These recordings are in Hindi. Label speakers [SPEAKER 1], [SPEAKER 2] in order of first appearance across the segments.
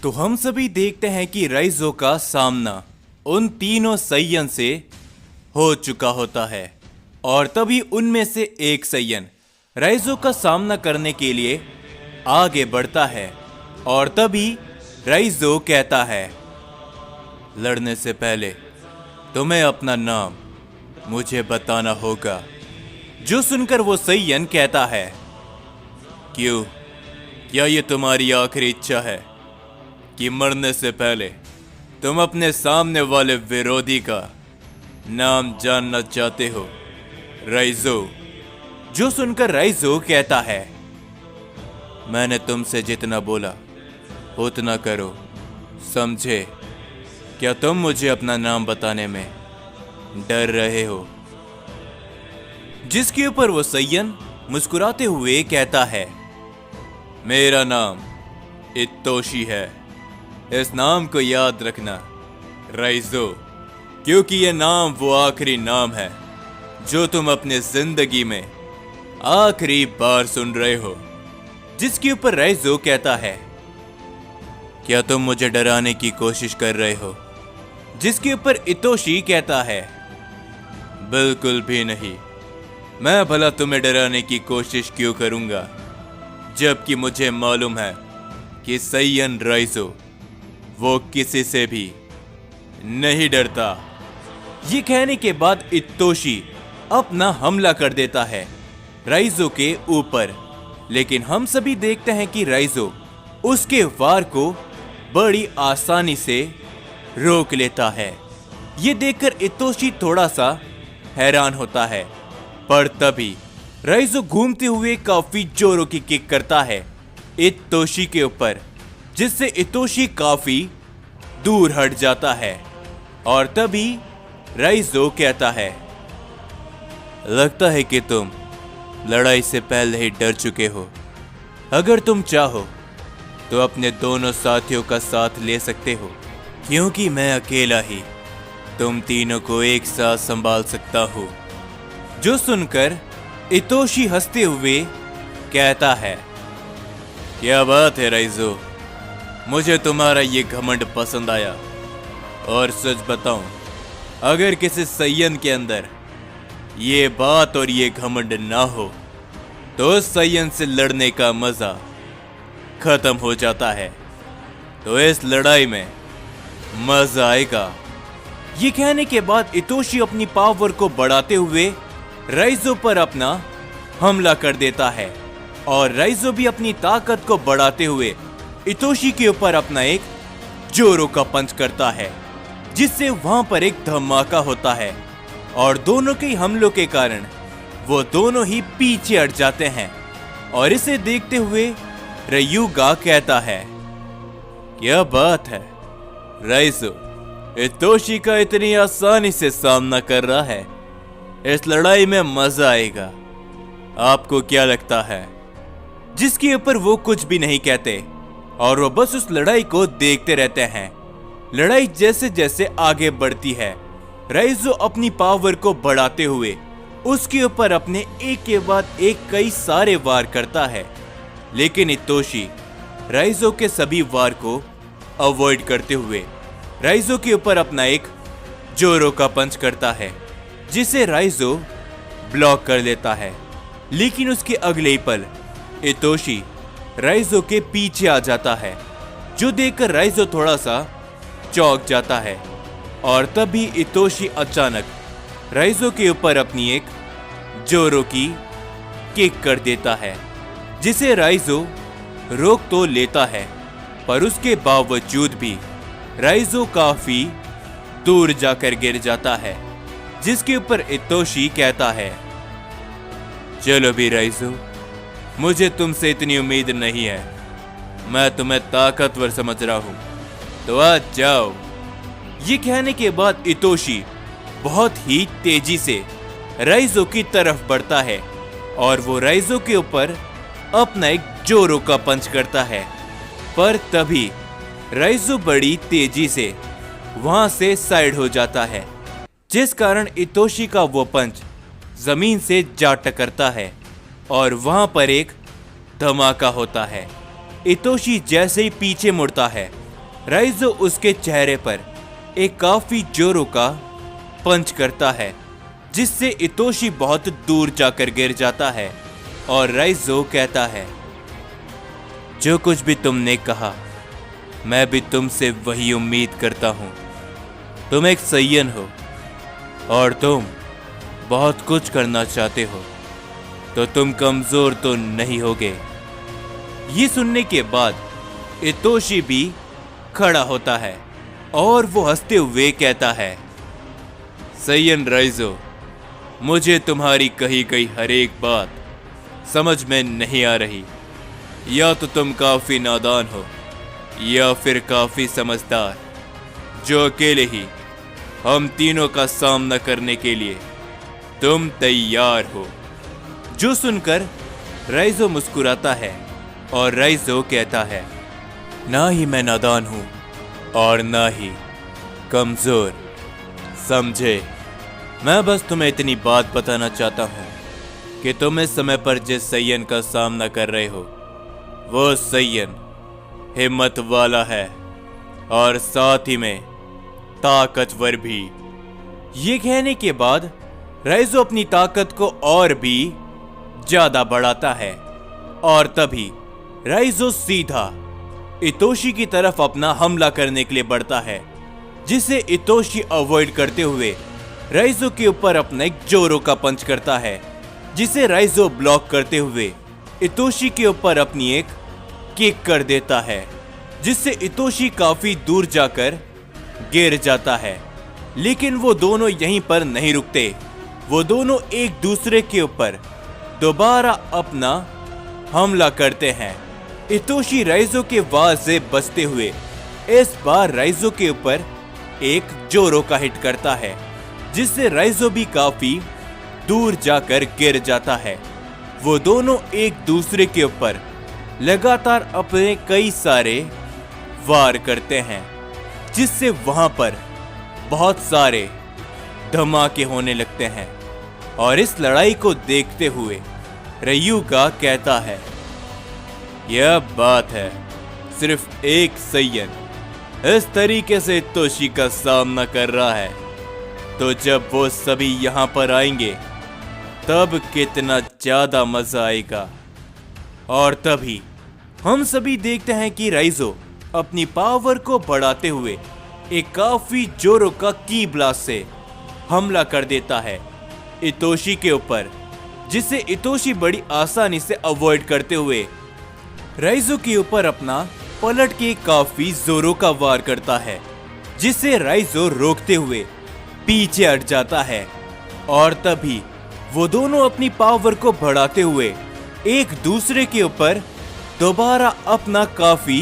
[SPEAKER 1] तो हम सभी देखते हैं कि राइजो का सामना उन तीनों सैयन से हो चुका होता है और तभी उनमें से एक सैयन राइजो का सामना करने के लिए आगे बढ़ता है और तभी राइजो कहता है, लड़ने से पहले तुम्हें अपना नाम मुझे बताना होगा। जो सुनकर वो सैयन कहता है, क्यों, क्या ये तुम्हारी आखिरी इच्छा है कि मरने से पहले तुम अपने सामने वाले विरोधी का नाम जानना चाहते हो? राइजो। जो सुनकर राइजो कहता है, मैंने तुमसे जितना बोला उतना करो, समझे? क्या तुम मुझे अपना नाम बताने में डर रहे हो? जिसके ऊपर वो सैयन मुस्कुराते हुए कहता है, मेरा नाम इतोशी है। इस नाम को याद रखना राइजो, क्योंकि ये नाम वो आखिरी नाम है जो तुम अपने जिंदगी में आखिरी बार सुन रहे हो। जिसके ऊपर राइजो कहता है, क्या तुम मुझे डराने की कोशिश कर रहे हो? जिसके ऊपर इतोशी कहता है, बिल्कुल भी नहीं। मैं भला तुम्हें डराने की कोशिश क्यों करूंगा, जबकि मुझे मालूम है कि सैयन राइजो वो किसी से भी नहीं डरता। ये कहने के बाद इतोशी अपना हमला कर देता है राइजो के ऊपर, लेकिन हम सभी देखते हैं कि राइजो उसके वार को बड़ी आसानी से रोक लेता है। ये देखकर इतोशी थोड़ा सा हैरान होता है, पर तभी राइजो घूमते हुए काफी जोरों की किक करता है इतोशी के ऊपर, जिससे इतोशी काफी दूर हट जाता है। और तभी राइजो कहता है, लगता है कि तुम लड़ाई से पहले ही डर चुके हो। अगर तुम चाहो तो अपने दोनों साथियों का साथ ले सकते हो, क्योंकि मैं अकेला ही तुम तीनों को एक साथ संभाल सकता हूं। जो सुनकर इतोशी हंसते हुए कहता है, क्या बात है राइजो, मुझे तुम्हारा ये घमंड पसंद आया। और सच बताऊं, अगर किसी सैयन के अंदर ये बात और ये घमंड ना हो तो उस सैयन से लड़ने का मजा खत्म हो जाता है। तो इस लड़ाई में मजा आएगा। ये कहने के बाद इतोशी अपनी पावर को बढ़ाते हुए राइजो पर अपना हमला कर देता है और राइजो भी अपनी ताकत को बढ़ाते हुए इतोशी के ऊपर अपना एक जोरों का पंच करता है, जिससे वहां पर एक धमाका होता है और दोनों के हमलों के कारण वो दोनों ही पीछे हट जाते हैं। और इसे देखते हुए रयुगा कहता है, क्या बात है राइजो, इतोशी का इतनी आसानी से सामना कर रहा है। इस लड़ाई में मजा आएगा, आपको क्या लगता है? जिसके ऊपर वो कुछ भी नहीं कहते और वो बस उस लड़ाई को देखते रहते हैं। लड़ाई जैसे जैसे आगे बढ़ती है, राइजो अपनी पावर को बढ़ाते हुए उसके ऊपर अपने एक के बाद एक कई सारे वार करता है, लेकिन इतोशी राइजो के सभी वार को अवॉइड करते हुए राइजो के ऊपर अपना एक जोरों का पंच करता है, जिसे राइजो ब्लॉक कर लेता है। लेकिन उसके अगले ही पल इतोशी राइजो के पीछे आ जाता है, जो देखकर राइजो थोड़ा सा चौंक जाता है। और तभी इतोशी अचानक राइजो के ऊपर अपनी एक जोरों की किक कर देता है, जिसे राइजो रोक तो लेता है, पर उसके बावजूद भी राइजो काफी दूर जाकर गिर जाता है। जिसके ऊपर इतोशी कहता है, चलो भी राइजो, मुझे तुमसे इतनी उम्मीद नहीं है। मैं तुम्हें ताकतवर समझ रहा हूं, तो आज जाओ। ये कहने के बाद इतोशी बहुत ही तेजी से राइजो की तरफ बढ़ता है और वो राइजो के ऊपर अपना एक जोरों का पंच करता है, पर तभी राइजो बड़ी तेजी से वहां से साइड हो जाता है, जिस कारण इतोशी का वो पंच जमीन से जा टकरता है और वहां पर एक धमाका होता है। इतोशी जैसे ही पीछे मुड़ता है, राइजो उसके चेहरे पर एक काफी जोरों का पंच करता है, जिससे इतोशी बहुत दूर जाकर गिर जाता है। और राइजो कहता है, जो कुछ भी तुमने कहा मैं भी तुमसे वही उम्मीद करता हूं। तुम एक सैयन हो और तुम बहुत कुछ करना चाहते हो, तो तुम कमजोर तो नहीं होगे। ये सुनने के बाद इतोशी भी खड़ा होता है और वो हंसते हुए कहता है, सैयन राइजो, मुझे तुम्हारी कही गई हर एक बात समझ में नहीं आ रही। या तो तुम काफी नादान हो या फिर काफी समझदार, जो अकेले ही हम तीनों का सामना करने के लिए तुम तैयार हो। जो सुनकर राइजो मुस्कुराता है और राइजो कहता है, ना ही मैं नादान हूं और ना ही कमजोर, समझे। मैं बस तुम्हें इतनी बात बताना चाहता हूं कि तुम इस समय पर जिस सैयन का सामना कर रहे हो वो सैयन हिम्मत वाला है और साथ ही में ताकतवर भी। ये कहने के बाद राइजो अपनी ताकत को और भी ज्यादा बढ़ाता है और तभी राइजो सीधा इतोशी की तरफ अपना हमला करने के लिए बढ़ता है, जिसे इतोशी अवॉइड करते हुए राइजो के ऊपर अपना एक जोरों का पंच करता है, जिसे राइजो ब्लॉक करते हुए इतोशी के ऊपर अपनी एक किक कर देता है, जिससे इतोशी काफी दूर जाकर गिर जाता है। लेकिन वो दोनों यहीं पर नहीं रुकते, वो दोनों एक दूसरे के ऊपर दोबारा अपना हमला करते हैं। इतोशी राइजो के वार से बचते हुए इस बार राइजो के ऊपर एक जोरों का हिट करता है, जिससे राइजो भी काफी दूर जाकर गिर जाता है। वो दोनों एक दूसरे के ऊपर लगातार अपने कई सारे वार करते हैं, जिससे वहां पर बहुत सारे धमाके होने लगते हैं। और इस लड़ाई को देखते हुए रयुगा कहता है, यह बात है, सिर्फ एक सैयन इस तरीके से इतोशी का सामना कर रहा है, तो जब वो सभी यहाँ पर आएंगे तब कितना ज्यादा मजा आएगा। और तभी हम सभी देखते हैं कि राइजो अपनी पावर को बढ़ाते हुए एक काफी जोरों का की ब्लास्ट से हमला कर देता है इतोशी के ऊपर, जिसे इतोशी बड़ी आसानी से अवॉइड करते हुए राइजो के ऊपर अपना पलट के काफी जोरों का वार करता है, जिसे राइजो रोकते हुए पीछे हट जाता है। और तभी वो दोनों अपनी पावर को बढ़ाते हुए एक दूसरे के ऊपर दोबारा अपना काफी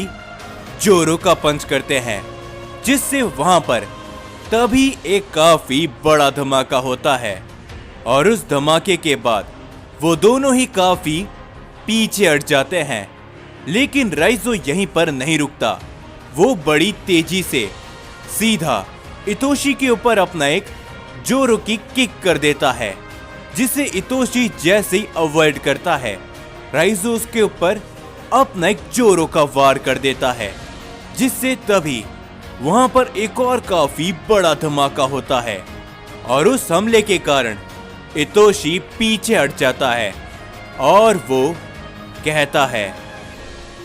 [SPEAKER 1] जोरों का पंच करते हैं, जिससे वहां पर तभी एक काफी बड़ा धमाका होता है। और उस धमाके के बाद वो दोनों ही काफी पीछे हट जाते हैं। लेकिन राइजो यहीं पर नहीं रुकता, वो बड़ी तेजी से सीधा इतोशी के ऊपर अपना एक जोरों की किक कर देता है, जिसे इतोशी जैसे ही अवॉइड करता है, राइजो उसके ऊपर अपना एक जोरों का वार कर देता है, जिससे तभी वहां पर एक और काफी बड़ा धमाका होता है। और उस हमले के कारण इतोशी पीछे हट जाता है और वो कहता है,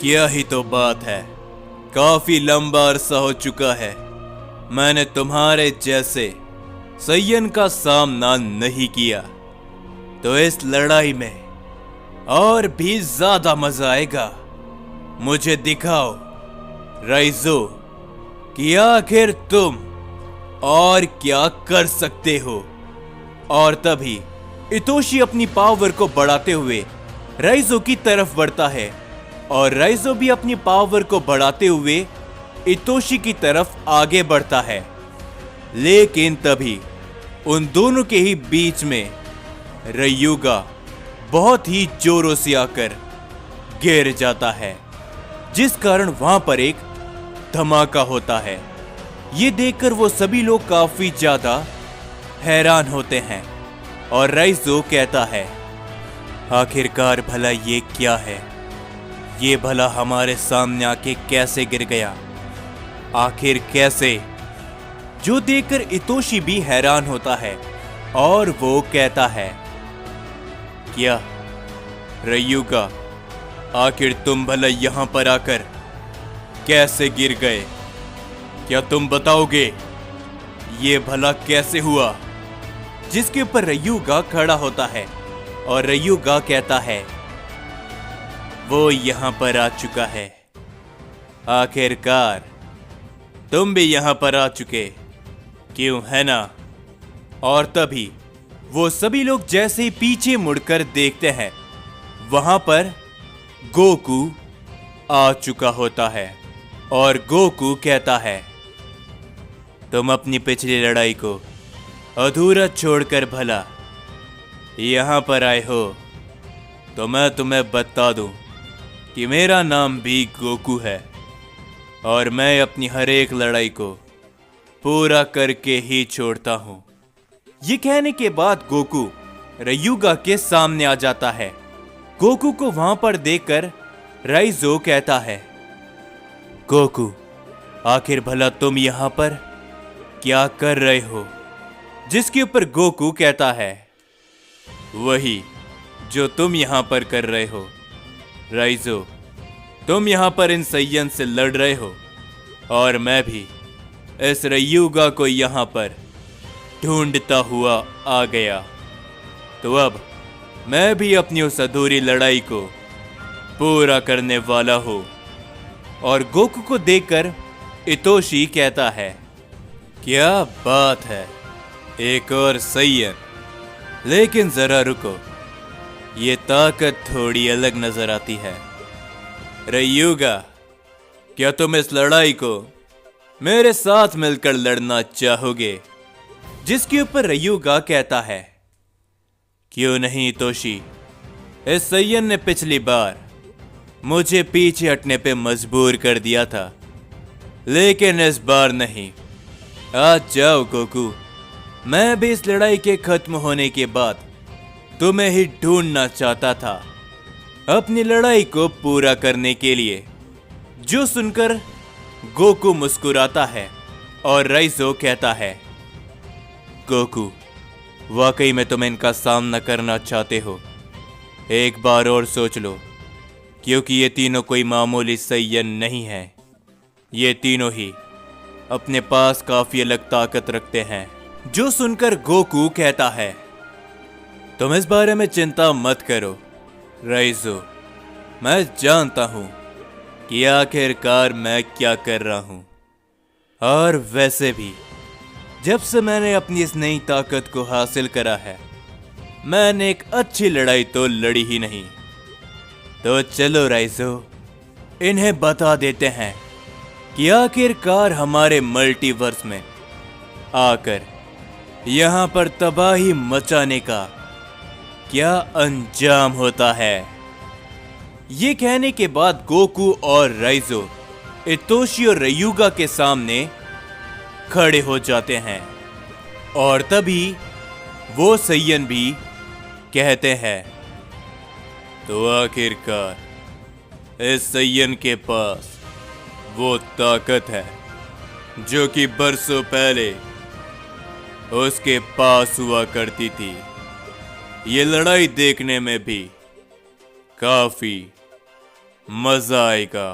[SPEAKER 1] क्या ही तो बात है, काफी लंबा अरसा हो चुका है मैंने तुम्हारे जैसे सैयन का सामना नहीं किया, तो इस लड़ाई में और भी ज्यादा मजा आएगा। मुझे दिखाओ राइजो कि आखिर तुम और क्या कर सकते हो। और तभी इतोशी अपनी पावर को बढ़ाते हुए राइजो की तरफ बढ़ता है और राइजो भी अपनी पावर को बढ़ाते हुए इतोशी की तरफ आगे बढ़ता है। लेकिन तभी उन दोनों के ही बीच में रयुगा बहुत ही जोरों से आकर गिर जाता है, जिस कारण वहां पर एक धमाका होता है। ये देखकर वो सभी लोग काफी ज्यादा हैरान होते हैं और राइजो कहता है, आखिरकार भला ये क्या है, ये भला हमारे सामने आके कैसे गिर गया। आखिर कैसे? जो देखकर इतोशी भी हैरान होता है और वो कहता है, क्या रयुगा, आखिर तुम भला यहां पर आकर कैसे गिर गए? क्या तुम बताओगे ये भला कैसे हुआ? जिसके ऊपर रयुगा खड़ा होता है और रयुगा कहता है, वो यहां पर आ चुका है। आखिरकार तुम भी यहां पर आ चुके, क्यों है ना? और तभी वो सभी लोग जैसे ही पीछे मुड़कर देखते हैं, वहां पर गोकू आ चुका होता है और गोकू कहता है, तुम अपनी पिछली लड़ाई को अधूरा छोड़कर भला यहां पर आए हो, तो मैं तुम्हें बता दूं कि मेरा नाम भी गोकू है और मैं अपनी हर एक लड़ाई को पूरा करके ही छोड़ता हूं। ये कहने के बाद गोकू रयुगा के सामने आ जाता है। गोकू को वहां पर देखकर राइजो कहता है, गोकू, आखिर भला तुम यहां पर क्या कर रहे हो? जिसके ऊपर गोकू कहता है, वही जो तुम यहां पर कर रहे हो राइजो। तुम यहां पर इन सैयन से लड़ रहे हो और मैं भी इस रयुगा को यहां पर ढूंढता हुआ आ गया। तो अब मैं भी अपनी उस अधूरी लड़ाई को पूरा करने वाला हूं। और गोकू को देखकर इतोशी कहता है, क्या बात है, एक और सैयन। लेकिन जरा रुको, ये ताकत थोड़ी अलग नजर आती है। रयुगा, क्या तुम इस लड़ाई को मेरे साथ मिलकर लड़ना चाहोगे? जिसके ऊपर रयुगा कहता है, क्यों नहीं इतोशी, इस सैयन ने पिछली बार मुझे पीछे हटने पे मजबूर कर दिया था, लेकिन इस बार नहीं। आज जाओ गोकू, मैं भी इस लड़ाई के खत्म होने के बाद तुम्हें ही ढूंढना चाहता था अपनी लड़ाई को पूरा करने के लिए। जो सुनकर गोकू मुस्कुराता है और राइजो कहता है, गोकू, वाकई में तुम इनका सामना करना चाहते हो? एक बार और सोच लो, क्योंकि ये तीनों कोई मामूली सैयन नहीं है। ये तीनों ही अपने पास काफी अलग ताकत रखते हैं। जो सुनकर गोकू कहता है, तुम इस बारे में चिंता मत करो राइजो, मैं जानता हूं कि आखिरकार मैं क्या कर रहा हूं। और वैसे भी जब से मैंने अपनी इस नई ताकत को हासिल करा है, मैंने एक अच्छी लड़ाई तो लड़ी ही नहीं। तो चलो राइजो, इन्हें बता देते हैं कि आखिरकार हमारे मल्टीवर्स में आकर यहां पर तबाही मचाने का क्या अंजाम होता है। ये कहने के बाद गोकू और राइजो इतोशी और रयुगा के सामने खड़े हो जाते हैं और तभी वो सैयन भी कहते हैं, तो आखिरकार इस सैयन के पास वो ताकत है जो कि बरसों पहले उसके पास हुआ करती थी। ये लड़ाई देखने में भी काफी मजा आएगा।